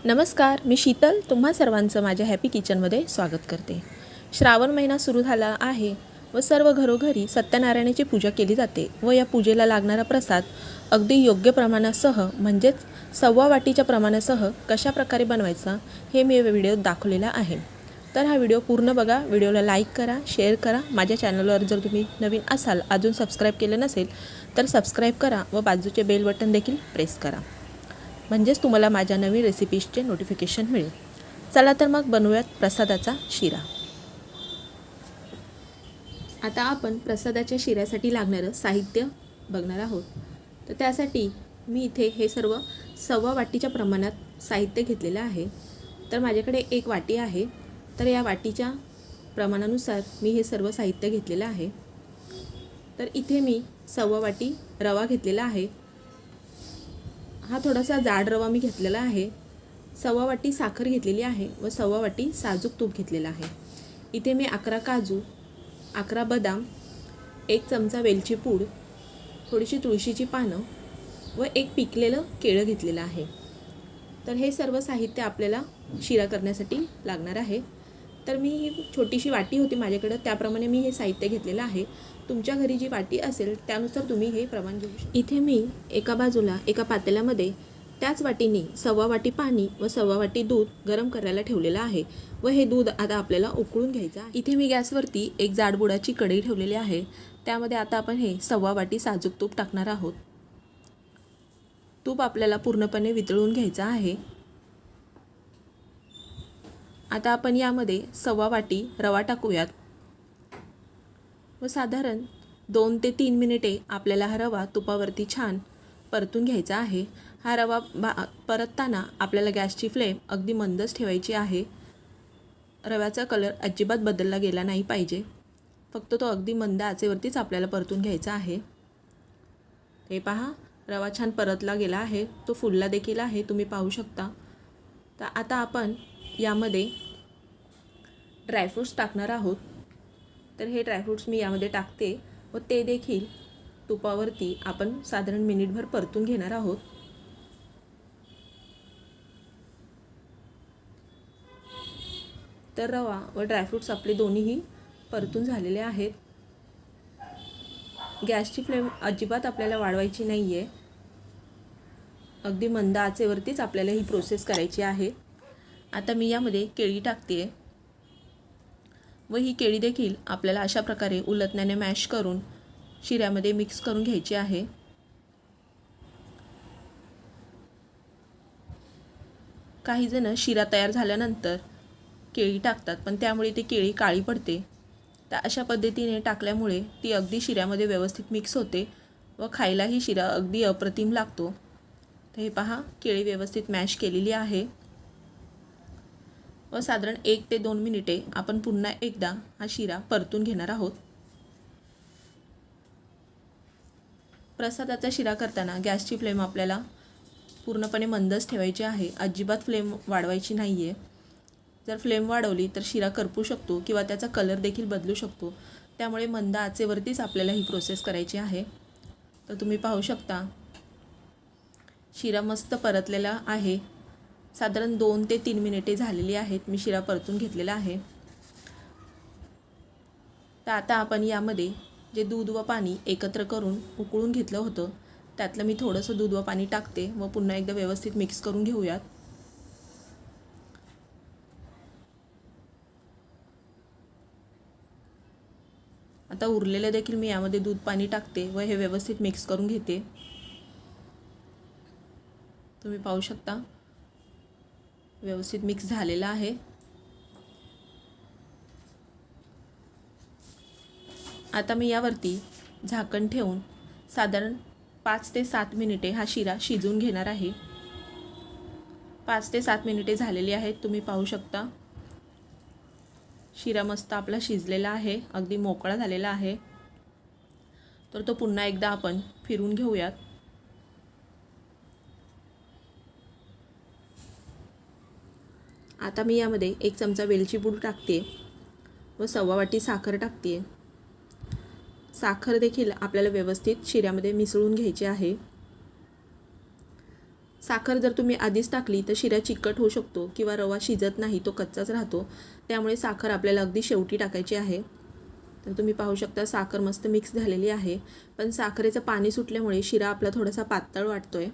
नमस्कार, मी शीतल तुम्हा सर्वांचं माझ्या हॅपी किचनमध्ये स्वागत करते। श्रावण महिना सुरू झाला आहे व सर्व घरोघरी सत्यनारायणाची पूजा केली जाते व या पूजेला लागणारा प्रसाद अगदी योग्य प्रमाणासह म्हणजेच 1/2 वाटीच्या प्रमाणासह कशा प्रकारे बनवायचा हे मी व्हिडिओत दाखवलेला आहे। तर हा व्हिडिओ पूर्ण बघा, व्हिडिओला लाईक करा, शेअर करा। माझ्या चॅनलवर जर तुम्ही नवीन असाल, अजून सबस्क्राईब केलं नसेल तर सबस्क्राईब करा व बाजूचे बेल बटन देखील प्रेस करा, म्हणजेच तुम्हाला माझ्या नवीन रेसिपीजचे नोटिफिकेशन मिळेल। चला तर मग बनवूयात प्रसादाचा शिरा। आता आपण प्रसादाच्या शिऱ्यासाठी लागणारं साहित्य बघणार आहोत। तर त्यासाठी मी इथे हे सर्व 1/2 वाटीच्या प्रमाणात साहित्य घेतलेलं आहे। तर माझ्याकडे 1 वाटी आहे, तर या वाटीच्या प्रमाणानुसार मी हे सर्व साहित्य घेतलेलं आहे। तर इथे मी 1/2 वाटी रवा घेतलेला आहे। हा थोडासा जाड रवा मी घेतलेला आहे। 1/2 वाटी साखर घेतलेली आहे व 1/2 वाटी साजूक तूप घेतलेला आहे। इथे मी 11 काजू, 11 बदाम, 1 चमचा वेलची पूड, थोडीशी तुळशीची पानं व 1 पिकलेलं केळं घेतलेलं आहे। तर हे सर्व साहित्य आपल्याला शिरा करण्यासाठी लागणार आहे। तर मी ही छोटीशी वाटी होती माझ्याकडे, त्याप्रमाणे मी हे साहित्य घेतलेलं आहे। तुमच्या घरी जी वाटी असेल त्यानुसार तुम्ही हे प्रमाण घेऊ शकता। इथे मी एका बाजूला एका पातेल्यामध्ये त्याच वाटीने 1/2 वाटी पाणी व 1/2 वाटी दूध गरम करायला ठेवलेलं आहे व हे दूध आता आपल्याला उकळून घ्यायचं आहे। इथे मी गॅसवरती एक जाडबुडाची कढई ठेवलेली आहे। त्यामध्ये आता आपण हे 1/2 वाटी साजूक तूप टाकणार आहोत। तूप आपल्याला पूर्णपणे वितळून घ्यायचं आहे। आता आपण यामध्ये 1/2 वाटी रवा टाकूयात व साधारण 2 ते 3 मिनिटे आपल्याला हा रवा तुपावरती छान परतून घ्यायचा आहे। हा रवा परतताना आपल्याला गॅसची फ्लेम अगदी मंदच ठेवायची आहे। रव्याचा कलर अजिबात बदलला गेला नाही पाहिजे, फक्त तो अगदी मंद आचेवरतीच आपल्याला परतून घ्यायचा आहे। हे पहा, रवा छान परतला गेला आहे, तो फुलला देखील आहे, तुम्ही पाहू शकता। तर आता आपण यामध्ये ड्रायफ्रूट्स टाकणार आहोत। तर हे ड्रायफ्रूट्स मी यामध्ये टाकते व ते देखील तुपावरती आपण साधारण मिनिटभर परतून घेणार आहोत। तर रवा व ड्रायफ्रूट्स आपले दोन्हीही परतून झालेले आहेत। गॅसची फ्लेम अजिबात आपल्याला वाढवायची नाही आहे, अगदी मंद आचेवरतीच आपल्याला ही प्रोसेस करायची आहे। आता मी यामध्ये केळी टाकते व ही केळी देखील आपल्याला अशा प्रकारे उलटण्याने मॅश करून शिऱ्यामध्ये मिक्स करून घ्यायची आहे। काही जण शिरा तयार झाल्यानंतर केळी टाकतात, पण त्यामुळे ती केळी काळी पडते। तर अशा पद्धतीने टाकल्यामुळे ती अगदी शिऱ्यामध्ये व्यवस्थित मिक्स होते व खायलाही शिरा अगदी अप्रतिम लागतो। तर हे पहा, केळी व्यवस्थित मॅश केलेली आहे व साधारण 1 ते 2 मिनिटे आपण पुन्हा एकदा हा शिरा परतून घेणार आहोत। प्रसादाचा शिरा करताना गॅसची फ्लेम आपल्याला पूर्णपणे मंदच ठेवायची आहे, अजिबात फ्लेम वाढवायची नाही आहे। जर फ्लेम वाढवली तर शिरा करपू शकतो किंवा त्याचा कलर देखील बदलू शकतो, त्यामुळे मंद आचेवरतीच आपल्याला ही प्रोसेस करायची आहे। तर तुम्ही पाहू शकता, शिरा मस्त परतलेला आहे। साधारण 2 ते 3 मिनिटे झालेली आहेत, मी शिरा परतून घेतलेला आहे। तर आता आपण यामध्ये जे दूध व पाणी एकत्र करून उकळून घेतलं होतं, त्यातलं मी थोडंसं दूध व पाणी टाकते व पुन्हा एकदा व्यवस्थित मिक्स करून घेऊयात। आता उरलेलं देखील मी यामध्ये दूध पाणी टाकते व हे व्यवस्थित मिक्स करून घेते। तुम्ही पाहू शकता, व्यवस्थित मिक्स झालेला आहे। आता मी यावरती झाकण ठेवून साधारण 5 ते 7 मिनिटे हा शिरा शिजवून घेणार आहे। 5 ते 7 मिनिटे झालेली आहेत, तुम्ही पाहू शकता। शिरा मस्त आपला शिजलेला आहे, अगदी मोकळा झालेला आहे। तर तो पुन्हा एकदा आपण फिरून घेऊयात। आता मी यामध्ये 1 चमचा वेलची पूड टाकते व 1/2 वाटी साखर टाकते। साखर देखील आपल्याला व्यवस्थित शिऱ्यामध्ये मिसळून घ्यायची आहे। साखर जर तुम्ही आधीच टाकली तर शिरा चिकट होऊ शकतो किंवा रवा शिजत नाही, तो कच्चाच राहतो. त्यामुळे साखर आपल्याला अगदी शेवटी टाकायची आहे. तर तुम्ही पाहू शकता साखर मस्त मिक्स झालेली आहे, पण साखरेचं पाणी सुटल्यामुळे शिरा आपला थोडासा पातळ वाटतोय.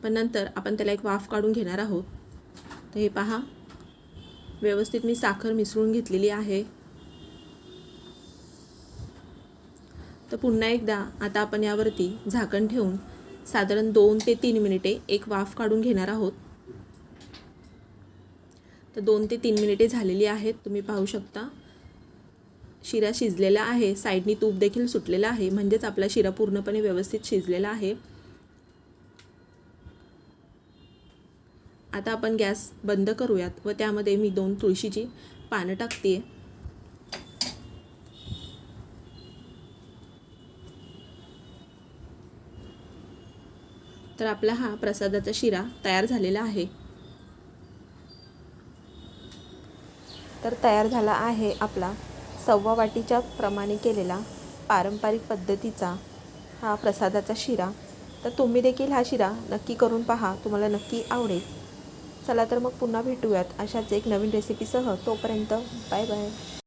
पण नंतर आपण त्याला एक वाफ काढून घेणार आहोत. तर हे पहा, व्यवस्थित मी साखर मिसळून घेतलेली आहे. तर पुन्हा एकदा आता आपण यावरती झाकण ठेवून साधारण 2 ते 3 मिनिटे एक वाफ काढून घेणार आहोत. तर 2 ते 3 मिनिटे झालेली आहेत. तुम्ही पाहू शकता शिरा शिजलेला आहे, साईडनी तूप देखील सुटलेलं आहे, म्हणजेच आपला शिरा पूर्णपणे व्यवस्थित शिजलेला आहे. आता आपण गॅस बंद करूयात व त्यामध्ये मी 2 तुळशीची पानं टाकते. तर आपला हा प्रसादाचा शिरा तयार झालेला आहे. तर तयार झाला आहे आपला 1.25 वाटीच्या प्रमाणे केलेला पारंपरिक पद्धतीचा हा प्रसादाचा शिरा. तर तुम्ही देखील हा शिरा नक्की करून पहा, तुम्हाला नक्की आवडेल. चला तर मग पुन्हा भेटूयात अशाच एक नवीन रेसिपीसह. तोपर्यंत बाय बाय.